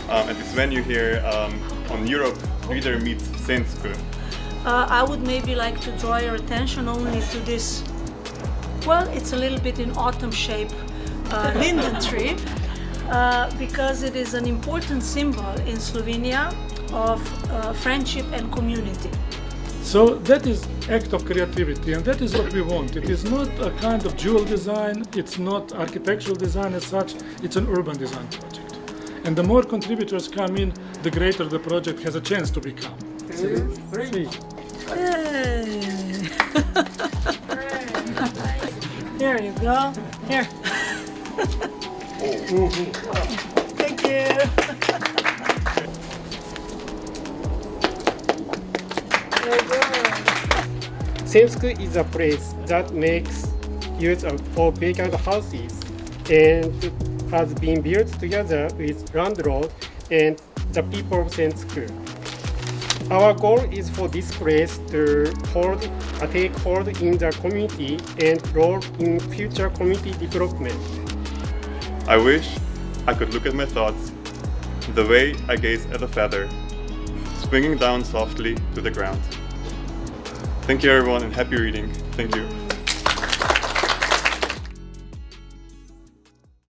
At this venue here on Europe, Readr meets Sentsuku. I would maybe like to draw your attention only to this, well, it's a little bit in autumn shape, linden tree, because it is an important symbol in Slovenia of friendship and community. So that is act of creativity, and that is what we want. It is not a kind of jewel design, it's not architectural design as such, it's an urban design project. And the more contributors come in, the greater the project has a chance to become. 2, 3. Yay! Here you go. Here. Thank you. Sentsuku is a place that makes use of vacant houses and has been built together with landlord and the people of Sentsuku. Our goal is for this place to take hold in the community and role in future community development. I wish I could look at my thoughts the way I gaze at a feather, swinging down softly to the ground. Thank you everyone and happy reading. Thank you.